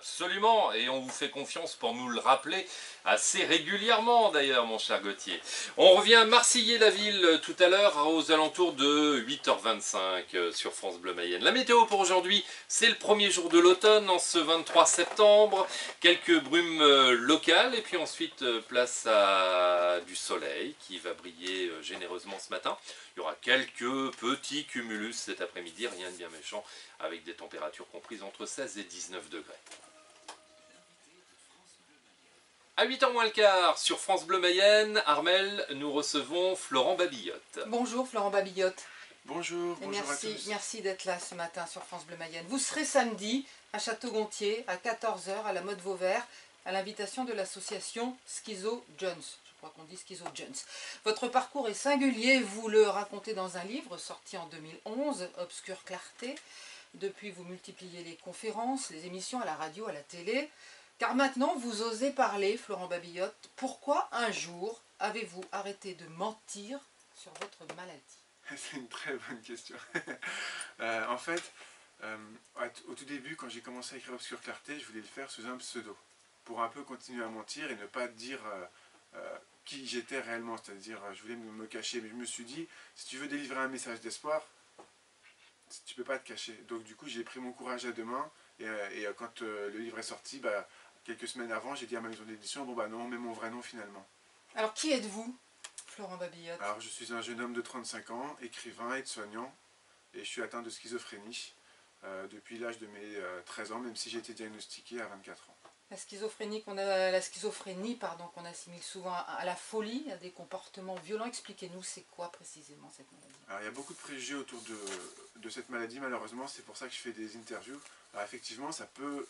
Absolument, et on vous fait confiance pour nous le rappeler assez régulièrement d'ailleurs, mon cher Gauthier. On revient à Marcilly-la-Ville tout à l'heure aux alentours de 8h25 sur France Bleu Mayenne. La météo pour aujourd'hui, c'est le premier jour de l'automne, en ce 23 septembre. Quelques brumes locales, et puis ensuite place à du soleil qui va briller généreusement ce matin. Il y aura quelques petits cumulus cet après-midi, rien de bien méchant, avec des températures comprises entre 16 et 19 degrés. À 8h moins le quart, sur France Bleu Mayenne, Armel, nous recevons Florent Babillotte. Bonjour Florent Babillotte. Bonjour, Et bonjour à tous. merci d'être là ce matin sur France Bleu Mayenne. Vous serez samedi à Château-Gontier à 14h à la Motte Vauvert à l'invitation de l'association Schizo Jones. Je crois qu'on dit Schizo Jones. Votre parcours est singulier, vous le racontez dans un livre sorti en 2011, Obscure Clarté. Depuis, vous multipliez les conférences, les émissions à la radio, à la télé. Car maintenant, vous osez parler, Florent Babillotte. Pourquoi un jour avez-vous arrêté de mentir sur votre maladie? C'est une très bonne question. En fait, au tout début, quand j'ai commencé à écrire Obscure Clarté, je voulais le faire sous un pseudo, pour un peu continuer à mentir et ne pas dire qui j'étais réellement, c'est-à-dire je voulais me cacher, mais je me suis dit, si tu veux délivrer un message d'espoir, tu peux pas te cacher. Donc du coup, j'ai pris mon courage à deux mains, et quand le livre est sorti, quelques semaines avant, j'ai dit à ma maison d'édition, bon bah non, mais mon vrai nom finalement. Alors, qui êtes-vous, Florent Babillotte? Alors je suis un jeune homme de 35 ans, écrivain, aide-soignant, et je suis atteint de schizophrénie depuis l'âge de mes 13 ans, même si j'ai été diagnostiqué à 24 ans. La schizophrénie qu'on assimile souvent à la folie, à des comportements violents. Expliquez-nous, c'est quoi précisément cette maladie? Alors il y a beaucoup de préjugés autour de cette maladie, malheureusement, c'est pour ça que je fais des interviews. Alors effectivement, ça peut,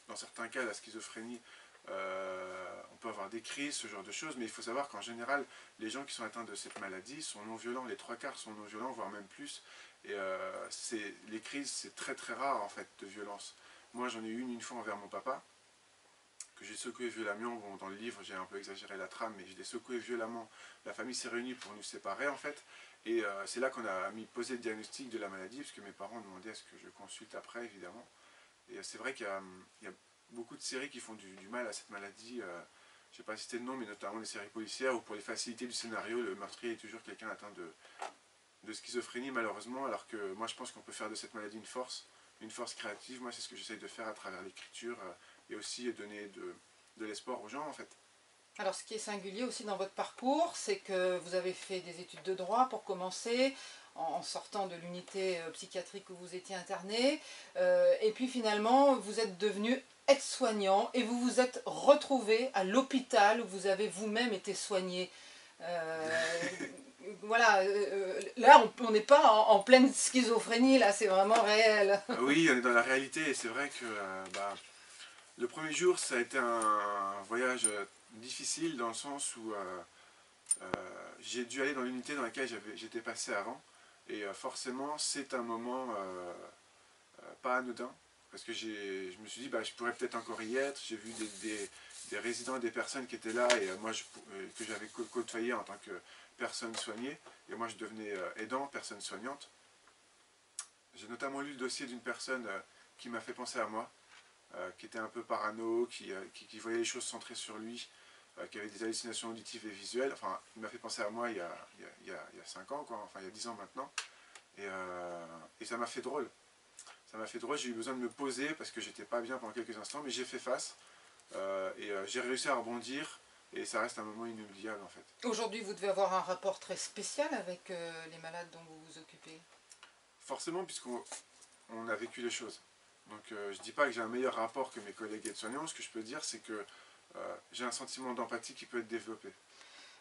dans certains cas, la schizophrénie, on peut avoir des crises, ce genre de choses, mais il faut savoir qu'en général, les gens qui sont atteints de cette maladie sont non violents, les trois quarts sont non violents, voire même plus, et les crises, c'est très très rare en fait de violence. Moi j'en ai eu une fois envers mon papa, que j'ai secoué violemment. Bon, dans le livre, j'ai un peu exagéré la trame, mais je l'ai secoué violemment. La famille s'est réunie pour nous séparer, en fait. Et c'est là qu'on a posé le diagnostic de la maladie, parce que mes parents demandaient à ce que je consulte après, évidemment. Et c'est vrai qu'il y a beaucoup de séries qui font du mal à cette maladie. Je ne sais pas citer le nom, mais notamment les séries policières, où pour les facilités du scénario, le meurtrier est toujours quelqu'un atteint de schizophrénie, malheureusement, alors que moi, je pense qu'on peut faire de cette maladie une force créative. Moi, c'est ce que j'essaye de faire à travers l'écriture, et aussi donner de l'espoir aux gens, en fait. Alors, ce qui est singulier aussi dans votre parcours, c'est que vous avez fait des études de droit pour commencer, en sortant de l'unité psychiatrique où vous étiez interné, et puis finalement, vous êtes devenu aide-soignant et vous vous êtes retrouvé à l'hôpital où vous avez vous-même été soigné. Voilà, là on n'est pas en pleine schizophrénie, là c'est vraiment réel. Oui, on est dans la réalité, et c'est vrai que le premier jour, ça a été un voyage difficile, dans le sens où j'ai dû aller dans l'unité dans laquelle j'étais passé avant, et forcément c'est un moment pas anodin, parce que je me suis dit, je pourrais peut-être encore y être. J'ai vu des résidents, des personnes qui étaient là, et moi que j'avais côtoyé en tant que personne soignée, et moi je devenais aidant, personne soignante. J'ai notamment lu le dossier d'une personne qui m'a fait penser à moi, qui était un peu parano, qui voyait les choses centrées sur lui, qui avait des hallucinations auditives et visuelles. Enfin, il m'a fait penser à moi il y a 5 ans, quoi, enfin il y a 10 ans maintenant, et ça m'a fait drôle. Ça m'a fait drôle, j'ai eu besoin de me poser parce que j'étais pas bien pendant quelques instants, mais j'ai fait face, et j'ai réussi à rebondir, et ça reste un moment inoubliable en fait. Aujourd'hui, vous devez avoir un rapport très spécial avec les malades dont vous vous occupez. Forcément, puisqu'on a vécu les choses. Donc je dis pas que j'ai un meilleur rapport que mes collègues aides-soignants, ce que je peux dire c'est que j'ai un sentiment d'empathie qui peut être développé.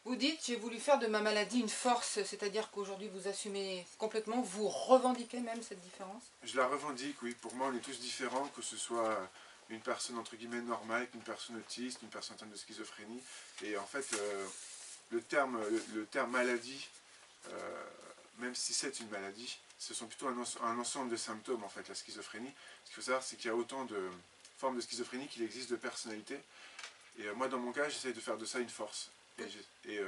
Vous dites, j'ai voulu faire de ma maladie une force, c'est-à-dire qu'aujourd'hui vous assumez complètement, vous revendiquez même cette différence? Je la revendique, oui. Pour moi, on est tous différents, que ce soit une personne entre guillemets normale, une personne autiste, une personne atteinte de schizophrénie. Et en fait, le terme maladie, même si c'est une maladie, ce sont plutôt un ensemble de symptômes, en fait, la schizophrénie. Ce qu'il faut savoir, c'est qu'il y a autant de formes de schizophrénie qu'il existe de personnalités. Et moi, dans mon cas, j'essaye de faire de ça une force. Et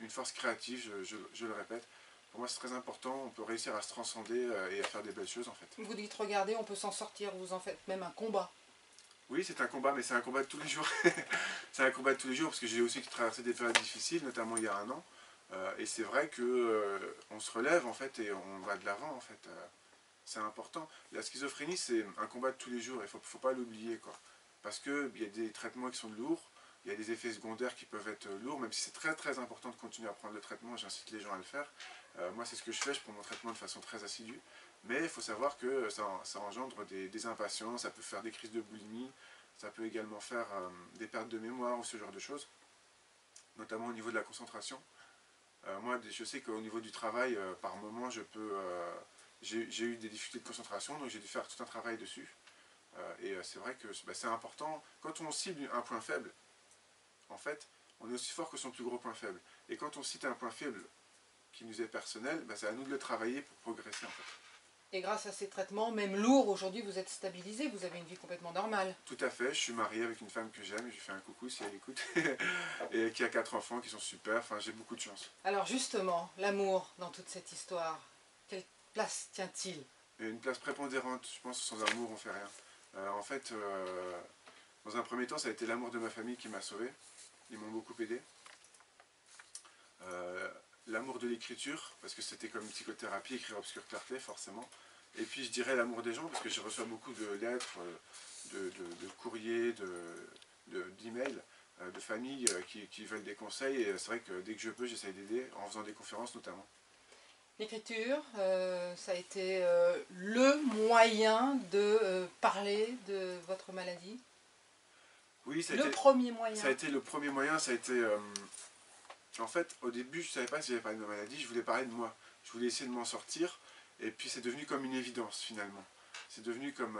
une force créative, je le répète. Pour moi, c'est très important. On peut réussir à se transcender et à faire des belles choses, en fait. Vous dites, regardez, on peut s'en sortir, vous en faites même un combat. Oui, c'est un combat, mais c'est un combat de tous les jours. C'est un combat de tous les jours, parce que j'ai aussi traversé des périodes difficiles, notamment il y a un an. Et c'est vrai que on se relève, en fait, et on va de l'avant, en fait. C'est important. La schizophrénie, c'est un combat de tous les jours, il ne faut pas l'oublier, quoi. Parce qu'il y a des traitements qui sont lourds, il y a des effets secondaires qui peuvent être lourds, même si c'est très très important de continuer à prendre le traitement, j'incite les gens à le faire. Moi, c'est ce que je fais, je prends mon traitement de façon très assidue. Mais il faut savoir que ça engendre des impatiences, ça peut faire des crises de boulimie, ça peut également faire des pertes de mémoire ou ce genre de choses, notamment au niveau de la concentration. Moi, je sais qu'au niveau du travail, par moment, j'ai eu des difficultés de concentration, donc j'ai dû faire tout un travail dessus. Et c'est vrai que c'est important. Quand on cible un point faible, en fait, on est aussi fort que son plus gros point faible. Et quand on cite un point faible qui nous est personnel, c'est à nous de le travailler pour progresser, en fait. Et grâce à ces traitements, même lourds, aujourd'hui vous êtes stabilisé, vous avez une vie complètement normale. Tout à fait, je suis marié avec une femme que j'aime, je lui fais un coucou si elle écoute, et qui a 4 enfants qui sont super, enfin j'ai beaucoup de chance. Alors justement, l'amour dans toute cette histoire, quelle place tient-il? Et une place prépondérante, je pense que sans amour on fait rien. En fait, dans un premier temps, ça a été l'amour de ma famille qui m'a sauvé, ils m'ont beaucoup aidé. L'amour de l'écriture, parce que c'était comme une psychothérapie, écrire Obscure Clarté, forcément. Et puis je dirais l'amour des gens, parce que je reçois beaucoup de lettres, de courriers, d'emails, de familles qui veulent des conseils. Et c'est vrai que dès que je peux, j'essaye d'aider, en faisant des conférences notamment. L'écriture, ça a été le moyen de parler de votre maladie? Oui, premier moyen. Ça a été le premier moyen, ça a été... En fait, au début, je ne savais pas si j'allais parler de ma maladie, je voulais parler de moi. Je voulais essayer de m'en sortir, et puis c'est devenu comme une évidence, finalement. C'est devenu comme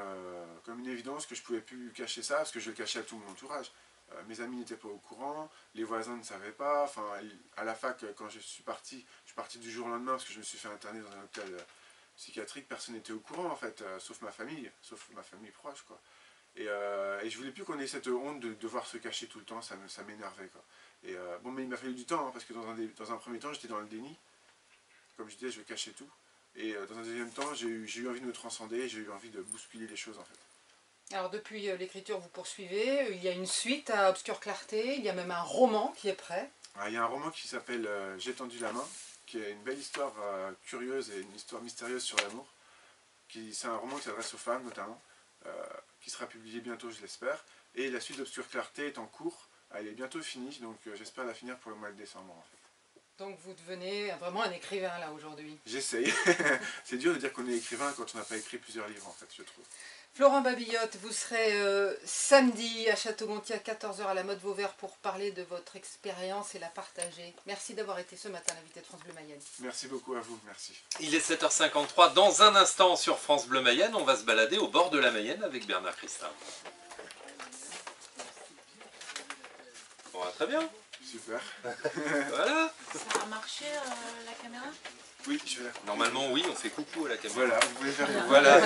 une évidence que je ne pouvais plus cacher ça, parce que je le cachais à tout mon entourage. Mes amis n'étaient pas au courant, les voisins ne savaient pas. Enfin, à la fac, quand je suis parti du jour au lendemain, parce que je me suis fait interner dans un hôpital psychiatrique, personne n'était au courant, en fait, sauf ma famille proche, quoi. Et je voulais plus qu'on ait cette honte de devoir se cacher tout le temps, ça m'énervait, quoi. Et bon, mais il m'a fallu du temps, hein, parce que dans un premier temps, j'étais dans le déni. Comme je disais, je cachais tout. Et dans un deuxième temps, j'ai eu envie de me transcender, j'ai eu envie de bousculer les choses, en fait. Alors depuis l'écriture, vous poursuivez, il y a une suite à Obscure Clarté, il y a même un roman qui est prêt. Il y a un roman qui s'appelle J'ai tendu la main, qui est une belle histoire curieuse et une histoire mystérieuse sur l'amour. C'est un roman qui s'adresse aux femmes, notamment, qui sera publié bientôt, je l'espère. Et la suite d'Obscure Clarté est en cours. Elle est bientôt finie, donc j'espère la finir pour le mois de décembre, en fait. Donc vous devenez vraiment un écrivain, là, aujourd'hui. J'essaye. C'est dur de dire qu'on est écrivain quand on n'a pas écrit plusieurs livres, en fait, je trouve. Florent Babillotte, vous serez samedi à Château-Gontier à 14 h à la Mode Vauvert pour parler de votre expérience et la partager. Merci d'avoir été ce matin l'invité de France Bleu Mayenne. Merci beaucoup à vous, merci. Il est 7h53, dans un instant sur France Bleu Mayenne, on va se balader au bord de la Mayenne avec Bernard Christin. Bon, très bien. Super. Voilà. Ça a marché la caméra? Oui, je vais la... Normalement, oui, on fait coucou à la caméra. Voilà, vous pouvez faire... Voilà.